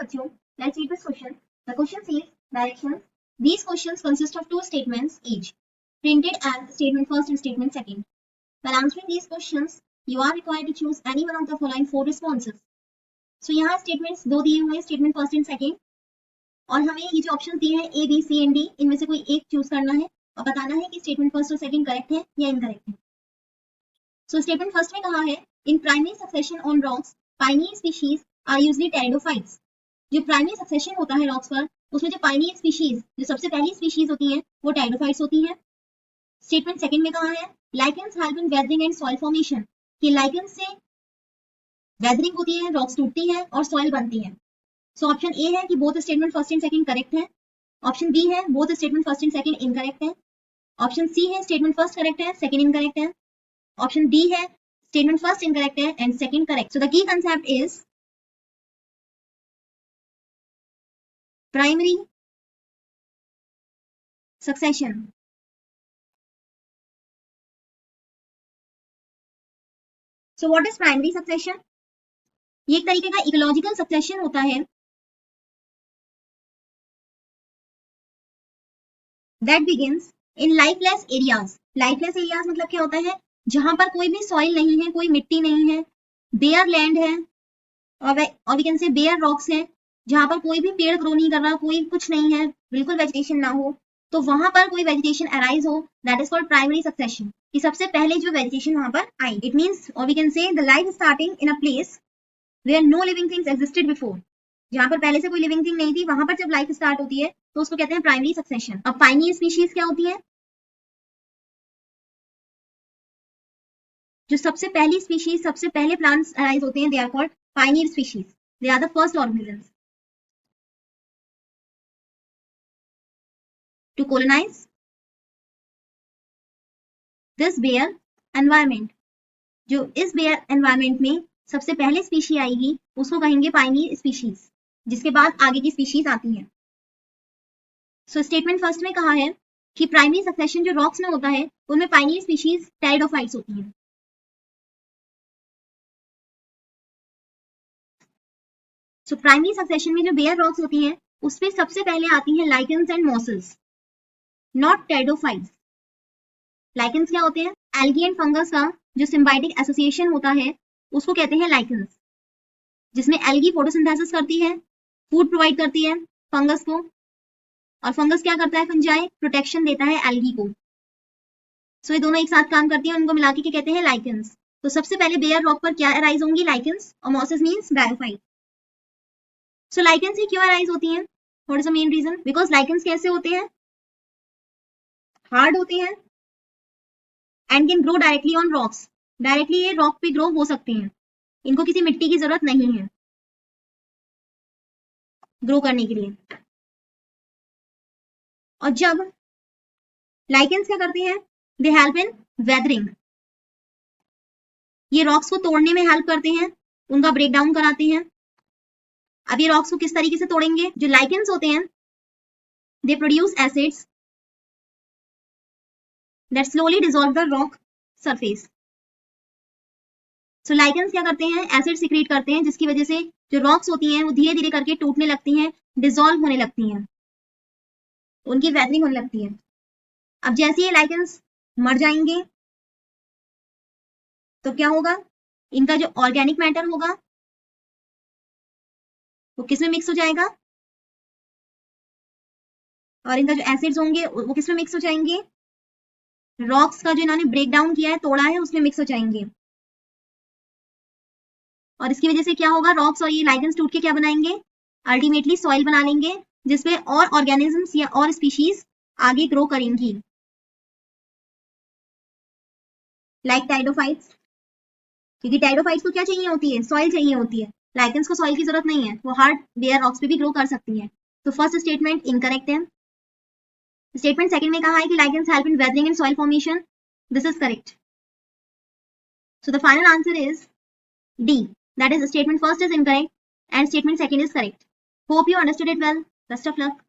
बच्चों, let's read this question. The question says directions. These questions consist of two statements each, printed as statement first and statement second. While answering these questions, you are required to choose any one of the following four responses. So यहाँ statements दो दिए हुए हैं, statement first and second, और हमें ये जो option दिए हैं A, B, C and D, इनमें से कोई एक चूज करना है और बताना है कि स्टेटमेंट फर्स्ट और सेकंड करेक्ट है या इनकरेक्ट है. सो स्टेटमेंट फर्स्ट में कहा है in primary succession on rocks pioneer species are usually pteridophytes. जो प्राइमरी सक्सेशन होता है रॉक्स पर, उसमें जो पायनियर स्पीशीज, जो सबसे पहली स्पीशीज होती हैं, वो टेरिडोफाइट्स होती हैं. स्टेटमेंट सेकंड में कहा है lichens help in weathering and soil formation, कि लाइकेंस से वेदरिंग होती है, रॉक्स टूटती है और सॉइल बनती है. सो ऑप्शन ए है कि both statement first and second correct है. ऑप्शन बी है both statement first and second incorrect है. ऑप्शन सी है स्टेटमेंट फर्स्ट करेक्ट है, सेकंड इनकरेक्ट है. ऑप्शन डी है स्टेटमेंट फर्स्ट इनकरेक्ट है and second correct. So the key concept is primary succession. So what is primary succession? ये एक तरीके का इकोलॉजिकल सक्सेशन होता है that begins in lifeless areas. lifeless areas मतलब क्या होता है? जहां पर कोई भी सॉइल नहीं है, कोई मिट्टी नहीं है, बेयर लैंड है, और we can say bare rocks है, जहां पर कोई भी पेड़ ग्रो नहीं कर रहा, कोई कुछ नहीं है, बिल्कुल वेजिटेशन ना हो, तो वहां पर कोई वेजिटेशन अराइज हो, that is called primary succession. कि सबसे पहले जो वेजिटेशन वहां पर आई. इट मींस, और we can say the life starting in a place where no living things existed before. जहां पर पहले से कोई लिविंग थिंग नहीं थी, वहां पर जब लाइफ स्टार्ट होती है तो उसको कहते हैं प्राइमरी सक्सेशन. अब पायनियर स्पीशीज क्या होती है? जो सबसे पहली स्पीशीज, सबसे पहले प्लांट्स अराइज होते हैं, they are called pioneer species. They are the first organisms to colonize this bare environment. जो इस बेयर एनवायरमेंट में सबसे पहले स्पीशी आएगी उसको कहेंगे पायनियर स्पीशीज, जिसके बाद आगे की स्पीशीज आती हैं. सो स्टेटमेंट फर्स्ट में कहा है कि प्राइमरी सक्सेशन जो रॉक्स में होता है उनमें पायनियर स्पीशीज टेरिडोफाइट्स होती हैं. सो प्राइमरी सक्सेशन में जो बेयर रॉक्स होती हैं उसमें सबसे पहले आती हैं lichens and mosses, not pteridophytes. Lichens क्या होते हैं? एल्गी एंड फंगस का जो सिम्बायोटिक एसोसिएशन होता है उसको कहते हैं लाइकेंस, जिसमें एल्गी फोटोसिंथेसिस करती है, फूड प्रोवाइड करती है फंगस को, और फंगस क्या करता है? फंजाई प्रोटेक्शन देता है एल्गी को. सो ये दोनों एक साथ काम करती हैं, उनको मिला के कहते हैं लाइकेंस. तो सबसे पहले बेयर रॉक पर क्या अराइज होंगी? लाइकेंस, और mosses means bryophyte. So lichens ही क्यों अराइज होती हैं? What is the main reason? Because lichens कैसे होते हैं? हार्ड होते हैं and can grow directly on rocks. Directly ये रॉक पे ग्रो हो सकते हैं, इनको किसी मिट्टी की जरूरत नहीं है ग्रो करने के लिए. और जब लाइकेंस क्या करते हैं? They help in weathering. ये रॉक्स को तोड़ने में हेल्प करते हैं, उनका ब्रेक डाउन कराते हैं. अब ये रॉक्स को किस तरीके से तोड़ेंगे? जो लाइकेंस होते हैं they produce acids that slowly dissolve the rock surface. So lichens क्या करते हैं? एसिड सिक्रीट करते हैं, जिसकी वजह से जो रॉक्स होती हैं वो धीरे धीरे करके टूटने लगती हैं, डिसॉल्व होने लगती हैं, उनकी वेदरिंग होने लगती है. अब जैसे ये लाइकेंस मर जाएंगे तो क्या होगा? इनका जो ऑर्गेनिक मैटर होगा वो किसमें मिक्स हो जाएगा, और इनका जो एसिड्स होंगे वो किसमें मिक्स हो जाएंगे? रॉक्स का जो इन्होंने ब्रेक डाउन किया है, तोड़ा है, उसमें मिक्स हो जाएंगे. और इसकी वजह से क्या होगा? रॉक्स और ये लाइकेंस टूट के क्या बनाएंगे? अल्टीमेटली सॉइल बना लेंगे, जिसपे और ऑर्गेनिजम्स या और स्पीशीज आगे ग्रो करेंगी, लाइक टेरिडोफाइट्स. क्योंकि टेरिडोफाइट्स को क्या चाहिए होती है? सॉइल चाहिए होती है. लाइकेंस को सॉइल की जरूरत नहीं है, वो हार्ड बेयर रॉक्स पे भी ग्रो कर सकती है. तो फर्स्ट स्टेटमेंट इनकरेक्ट है. स्टेटमेंट सेकंड में कहा है कि lichens help in weathering and soil formation. This is correct. So the final answer is D, that is statement first is incorrect and statement second is correct. Hope you understood it well. Best of luck.